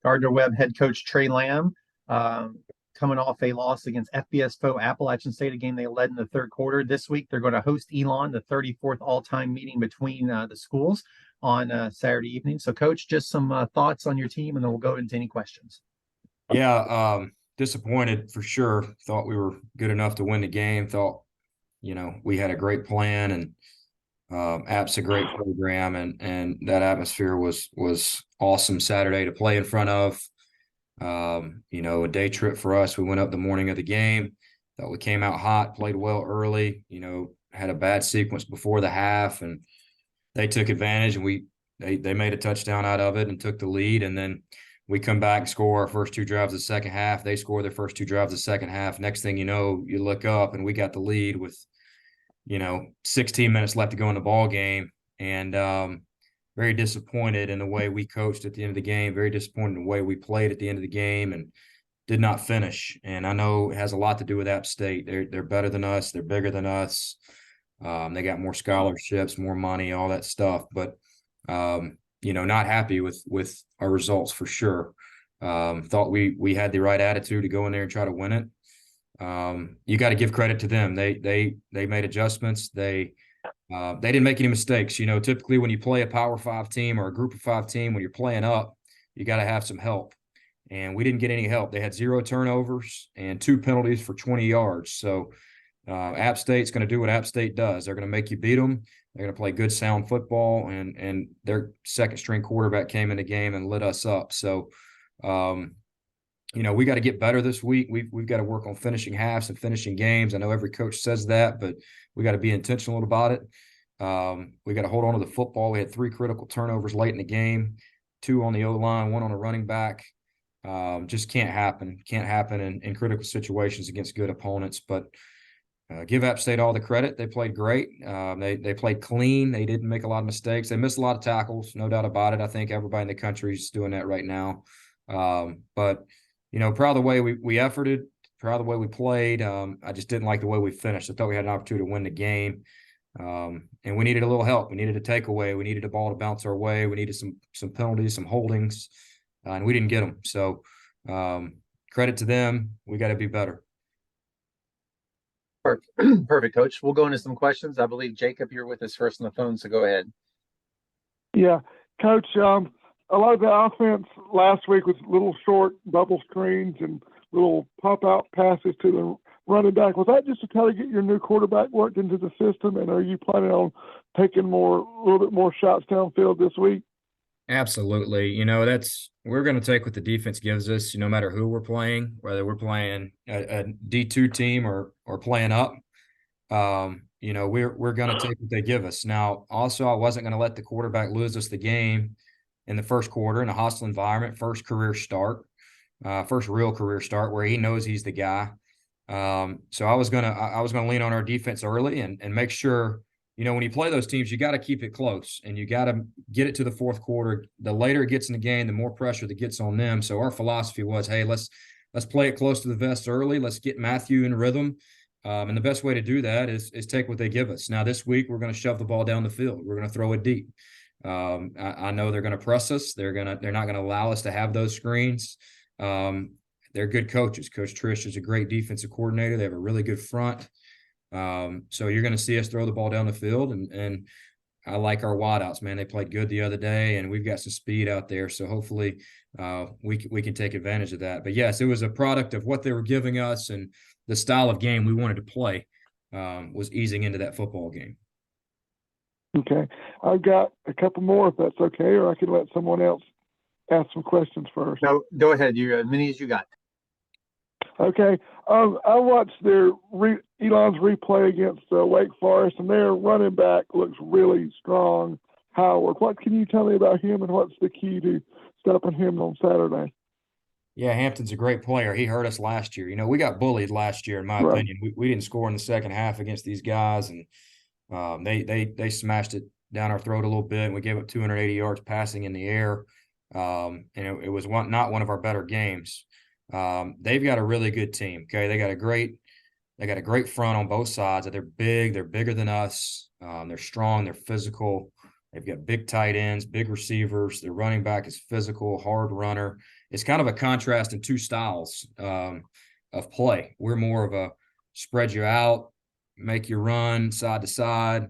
Gardner-Webb head coach Trey Lamb, um, coming off a loss against FBS foe Appalachian State, a game they led in the third quarter. This week, they're going to host Elon, the 34th all-time meeting between the schools on Saturday evening. So, Coach, just some thoughts on your team, and then we'll go into any questions. Yeah, disappointed for sure. Thought we were good enough to win the game. Thought, we had a great plan, and App's a great program, and that atmosphere was awesome Saturday to play in front of. A day trip for us. We went up the morning of the game. Thought we came out hot, played well early. Had a bad sequence before the half, and they took advantage, and they made a touchdown out of it and took the lead, and then we come back and score our first two drives of the second half. They score their first two drives of the second half. Next thing you know, you look up and we got the lead with, 16 minutes left to go in the ball game. And very disappointed in the way we coached at the end of the game, very disappointed in the way we played at the end of the game and did not finish. And I know it has a lot to do with App State. They're better than us. They're bigger than us. They got more scholarships, more money, all that stuff. But not happy with our results for sure. Thought we had the right attitude to go in there and try to win it. You got to give credit to them. They made adjustments. They didn't make any mistakes. Typically when you play a Power 5 team or a Group of 5 team, when you're playing up, you got to have some help. And we didn't get any help. They had 0 turnovers and 2 penalties for 20 yards. So App State's going to do what App State does. They're going to make you beat them. They're going to play good, sound football, and their second-string quarterback came in the game and lit us up. So, we got to get better this week. We've got to work on finishing halves and finishing games. I know every coach says that, but we got to be intentional about it. We got to hold on to the football. We had 3 critical turnovers late in the game, 2 on the O-line, 1 on a running back. Just can't happen. Can't happen in critical situations against good opponents, but give App State all the credit. They played great. They played clean. They didn't make a lot of mistakes. They missed a lot of tackles, no doubt about it. I think everybody in the country is doing that right now. But proud of the way we efforted, proud of the way we played. I just didn't like the way we finished. I thought we had an opportunity to win the game. And we needed a little help. We needed a takeaway. We needed a ball to bounce our way. We needed some penalties, some holdings, and we didn't get them. So credit to them. We got to be better. Perfect, Coach. We'll go into some questions. I believe, Jacob, you're with us first on the phone, so go ahead. Yeah, Coach, a lot of the offense last week was little short bubble screens and little pop-out passes to the running back. Was that just to try to get your new quarterback worked into the system, and are you planning on taking a little bit more shots downfield this week? Absolutely. We're going to take what the defense gives us, no matter who we're playing, whether we're playing a D2 team or playing up. We're going to take what they give us. Now, also, I wasn't going to let the quarterback lose us the game in the first quarter in a hostile environment, first real career start where he knows he's the guy. So I was going to lean on our defense early and make sure, when you play those teams, you got to keep it close and you got to get it to the fourth quarter. The later it gets in the game, the more pressure that gets on them. So our philosophy was, hey, let's play it close to the vest early. Let's get Matthew in rhythm. And the best way to do that is take what they give us. Now, this week, we're going to shove the ball down the field. We're going to throw it deep. I know they're going to press us. They're not going to allow us to have those screens. They're good coaches. Coach Trish is a great defensive coordinator. They have a really good front. So you're going to see us throw the ball down the field, and I like our wideouts, man. They played good the other day, and we've got some speed out there. So hopefully we can take advantage of that. But yes, it was a product of what they were giving us, and the style of game we wanted to play was easing into that football game. Okay. I've got a couple more, if that's okay, or I can let someone else ask some questions first. No, go ahead. You as many as you got. Okay. I watched Elon's replay against Wake Forest, and their running back looks really strong. Howard, what can you tell me about him, and what's the key to stopping him on Saturday? Yeah, Hampton's a great player. He hurt us last year. We got bullied last year, in my opinion. We didn't score in the second half against these guys, and they smashed it down our throat a little bit, and we gave up 280 yards passing in the air. And it was not one of our better games. They've got a really good team. Okay, they got a great front on both sides. They're big. They're bigger than us. They're strong. They're physical. They've got big tight ends, big receivers. Their running back is physical, hard runner. It's kind of a contrast in two styles of play. We're more of a spread you out, make you run side to side,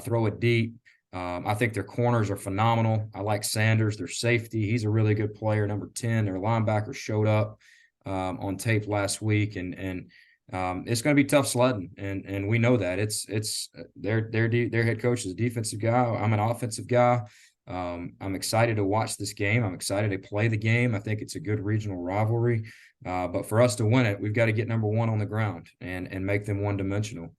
throw it deep. I think their corners are phenomenal. I like Sanders, their safety. He's a really good player, number 10. Their linebacker showed up on tape last week, and it's going to be tough sledding, and we know that. It's their head coach is a defensive guy. I'm an offensive guy. I'm excited to watch this game. I'm excited to play the game. I think it's a good regional rivalry. But for us to win it, we've got to get number one on the ground and make them one-dimensional.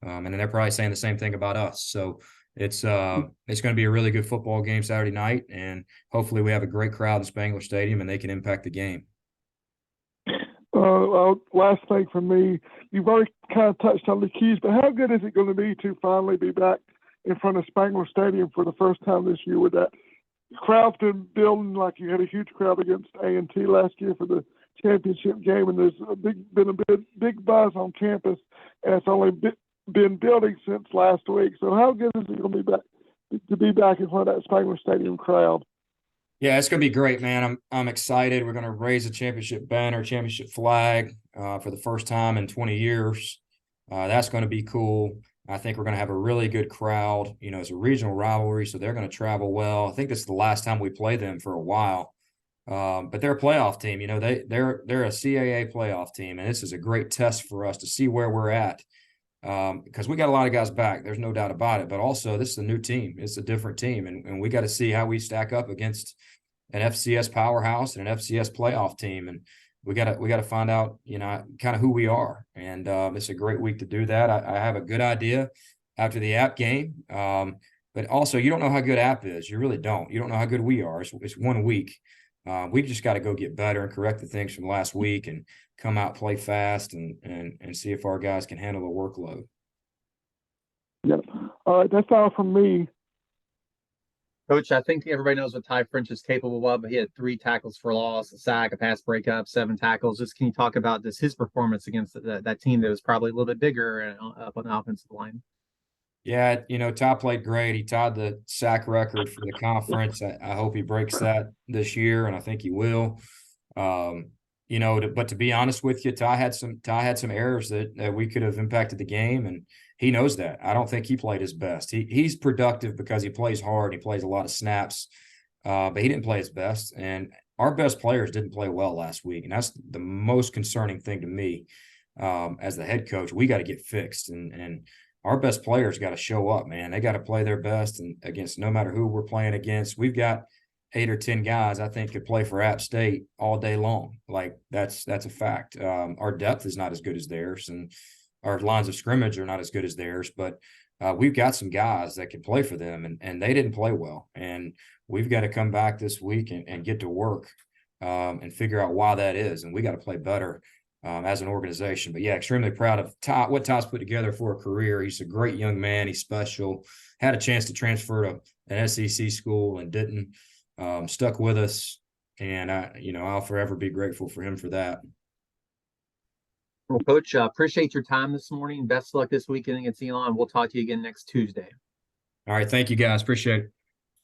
And then they're probably saying the same thing about us. So it's going to be a really good football game Saturday night, and hopefully we have a great crowd in Spangler Stadium and they can impact the game. Last thing from me, you've already kind of touched on the keys, but how good is it going to be to finally be back in front of Spangler Stadium for the first time this year with that crowd's been building? Like, you had a huge crowd against A&T last year for the championship game, and there's been a big buzz on campus, and it's only been building since last week. So how good is it going to be back in front of that Spangler Stadium crowd? Yeah, it's going to be great, man. I'm excited. We're going to raise a championship banner, championship flag for the first time in 20 years. That's going to be cool. I think we're going to have a really good crowd. You know, it's a regional rivalry, so they're going to travel well. I think this is the last time we play them for a while. But they're a playoff team. You know, they're a CAA playoff team, and this is a great test for us to see where we're at. Because we got a lot of guys back. There's no doubt about it. But also, this is a new team. It's a different team, and we got to see how we stack up against an FCS powerhouse and an FCS playoff team. And we got to find out, you know, kind of who we are. And it's a great week to do that. I have a good idea after the App game. But also, you don't know how good App is. You really don't. You don't know how good we are. It's 1 week. We just got to go get better and correct the things from last week and come out, play fast, and see if our guys can handle the workload. Yep. All right, that's all from me. Coach, I think everybody knows what Ty French is capable of. He had 3 tackles for loss, a sack, a pass breakup, 7 tackles. Just can you talk about his performance against that team that was probably a little bit bigger up on the offensive line? Yeah, you know, Ty played great. He tied the sack record for the conference. I hope he breaks that this year, and I think he will. You know, but to be honest with you, Ty had some errors that we could have impacted the game, and he knows that. I don't think he played his best. He's productive because he plays hard. He plays a lot of snaps, but he didn't play his best. And our best players didn't play well last week, and that's the most concerning thing to me as the head coach. We got to get fixed, and our best players got to show up, man. They got to play their best, and against no matter who we're playing against. We've got 8 or 10 guys I think could play for App State all day long. Like that's a fact. Our depth is not as good as theirs, and our lines of scrimmage are not as good as theirs, but we've got some guys that can play for them, and they didn't play well. And we've got to come back this week and get to work and figure out why that is. And we got to play better as an organization. But yeah, extremely proud of Ty, what Ty's put together for a career. He's a great young man. He's special. Had a chance to transfer to an SEC school and didn't. Stuck with us, and I'll forever be grateful for him for that. Well, Coach, appreciate your time this morning. Best of luck this weekend against Elon. We'll talk to you again next Tuesday. All right, thank you guys. Appreciate it.